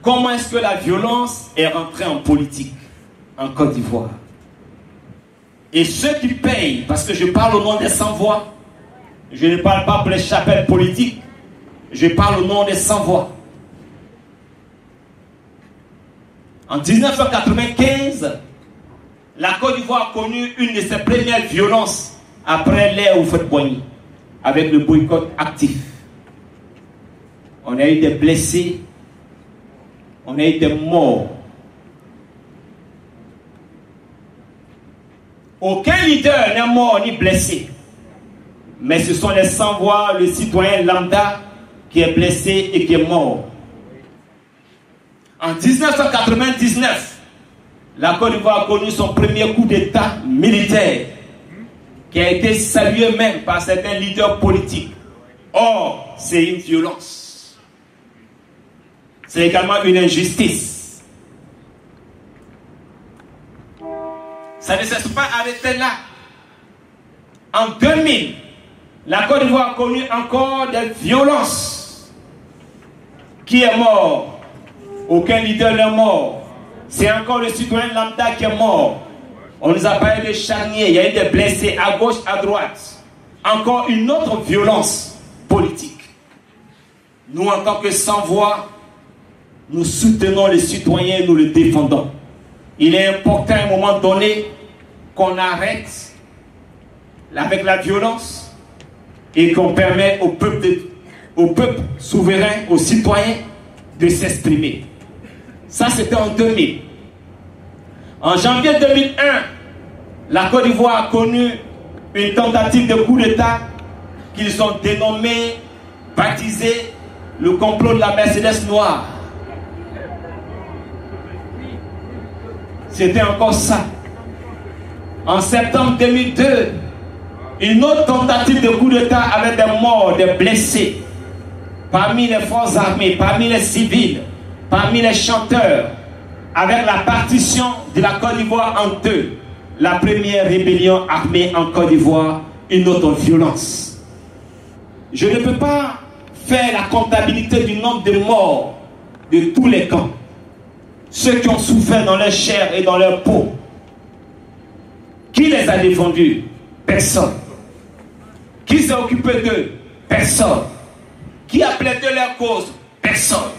comment est-ce que la violence est rentrée en politique en Côte d'Ivoire. Et ceux qui payent, parce que je parle au nom des sans-voix, je ne parle pas pour les chapelles politiques, je parle au nom des sans-voix. En 1995, la Côte d'Ivoire a connu une de ses premières violences après l'ère Houphouët-Boigny, avec le boycott actif. On a eu des blessés, on a eu des morts. Aucun leader n'est mort ni blessé. Mais ce sont les sans-voix, le citoyen lambda qui est blessé et qui est mort. En 1999, la Côte d'Ivoire a connu son premier coup d'État militaire qui a été salué même par certains leaders politiques. Or, c'est une violence. C'est également une injustice. Ça ne s'est pas arrêté là. En 2000, la Côte d'Ivoire a connu encore des violences. Qui est mort? Aucun leader n'est mort. C'est encore le citoyen lambda qui est mort. On nous a parlé de charniers, il y a eu des blessés à gauche, à droite. Encore une autre violence politique. Nous, en tant que sans-voix, nous soutenons les citoyens et nous les défendons. Il est important à un moment donné qu'on arrête avec la violence et qu'on permette au peuple souverain, aux citoyens de s'exprimer. Ça, c'était en 2000. En janvier 2001, la Côte d'Ivoire a connu une tentative de coup d'État qu'ils ont dénommée, baptisée le complot de la Mercedes noire. C'était encore ça. En septembre 2002, une autre tentative de coup d'État avec des morts, des blessés, parmi les forces armées, parmi les civils, parmi les chanteurs, avec la partition de la Côte d'Ivoire en deux. La première rébellion armée en Côte d'Ivoire, une autre violence. Je ne peux pas faire la comptabilité du nombre de morts de tous les camps. Ceux qui ont souffert dans leur chair et dans leur peau. Qui les a défendus? Personne. Qui s'est occupé d'eux? Personne. Qui a plaidé leur cause? Personne.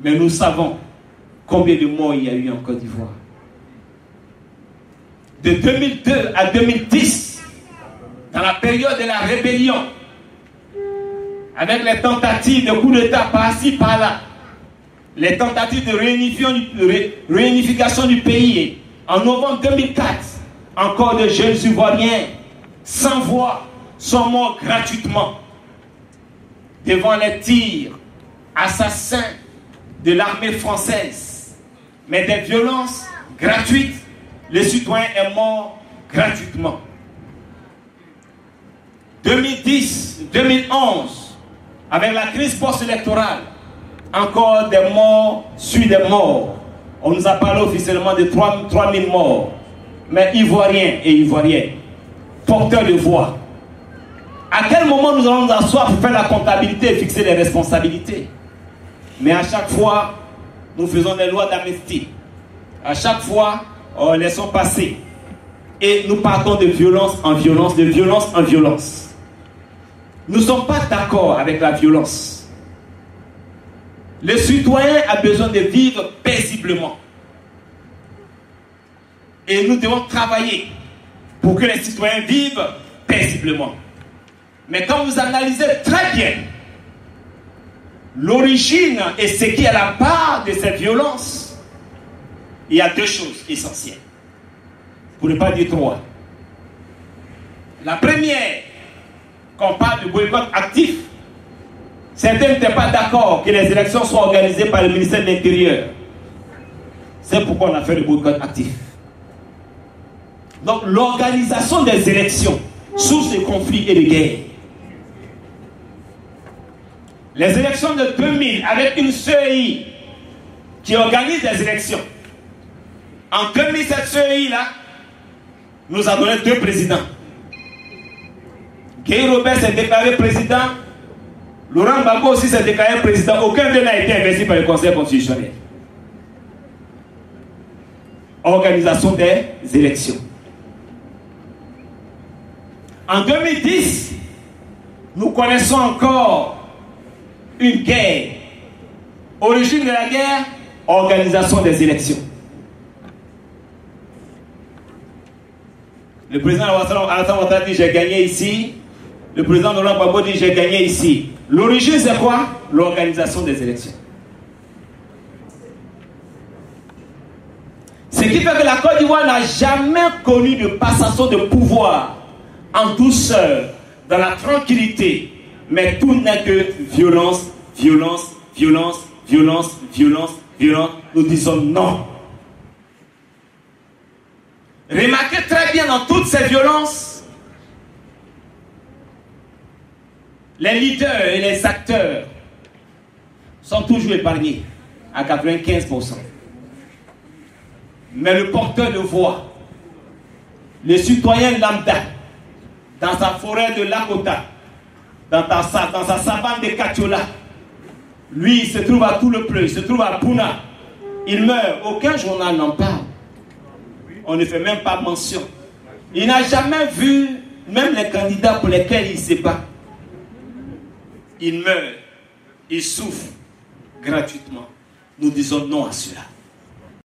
Mais nous savons combien de morts il y a eu en Côte d'Ivoire. De 2002 à 2010, dans la période de la rébellion, avec les tentatives de coup d'État par-ci, par-là, les tentatives de réunification du pays, en novembre 2004, encore de jeunes Ivoiriens sans voix sont morts gratuitement devant les tirs assassins de l'armée française. Mais des violences gratuites, le citoyen est mort gratuitement. 2010, 2011, avec la crise post-électorale, encore des morts suivent des morts. On nous a parlé officiellement de 3000 morts. Mais Ivoiriens et Ivoiriennes, porteurs de voix, à quel moment nous allons nous asseoir pour faire la comptabilité et fixer les responsabilités? Mais à chaque fois, nous faisons des lois d'amnistie. À chaque fois, on laissons passer. Et nous partons de violence en violence, de violence en violence. Nous ne sommes pas d'accord avec la violence. Le citoyen a besoin de vivre paisiblement. Et nous devons travailler pour que les citoyens vivent paisiblement. Mais quand vous analysez très bien l'origine et ce qui est à la part de cette violence, il y a deux choses essentielles. Pour ne pas dire trois. La première, quand on parle de boycott actif, certains n'étaient pas d'accord que les élections soient organisées par le ministère de l'Intérieur. C'est pourquoi on a fait le boycott actif. Donc l'organisation des élections, source de conflits et de guerres. Les élections de 2000 avec une CEI qui organise des élections. En 2000, cette CEI-là nous a donné deux présidents. Guy Robert s'est déclaré président Laurent Gbagbo aussi s'est déclaré président. Aucun d'eux n'a été investi par le Conseil constitutionnel. Organisation des élections. En 2010, nous connaissons encore une guerre. Origine de la guerre, organisation des élections. Le président Alassane Ouattara dit j'ai gagné ici. Le président Laurent Gbagbo dit j'ai gagné ici. L'origine c'est quoi? L'organisation des élections. Ce qui fait que la Côte d'Ivoire n'a jamais connu de passation de pouvoir en douceur, dans la tranquillité. Mais tout n'est que violence, violence, violence, violence, violence, violence. Nous disons non. Remarquez très bien dans toutes ces violences, les leaders et les acteurs sont toujours épargnés à 95%. Mais le porteur de voix, le citoyen lambda, dans sa forêt de Lakota, dans sa savane de Katiola, lui, il se trouve à tout le pleu, il se trouve à Puna. Il meurt, aucun journal n'en parle. On ne fait même pas mention. Il n'a jamais vu, même les candidats pour lesquels il ne sait pas. Il meurt, il souffre gratuitement. Nous disons non à cela.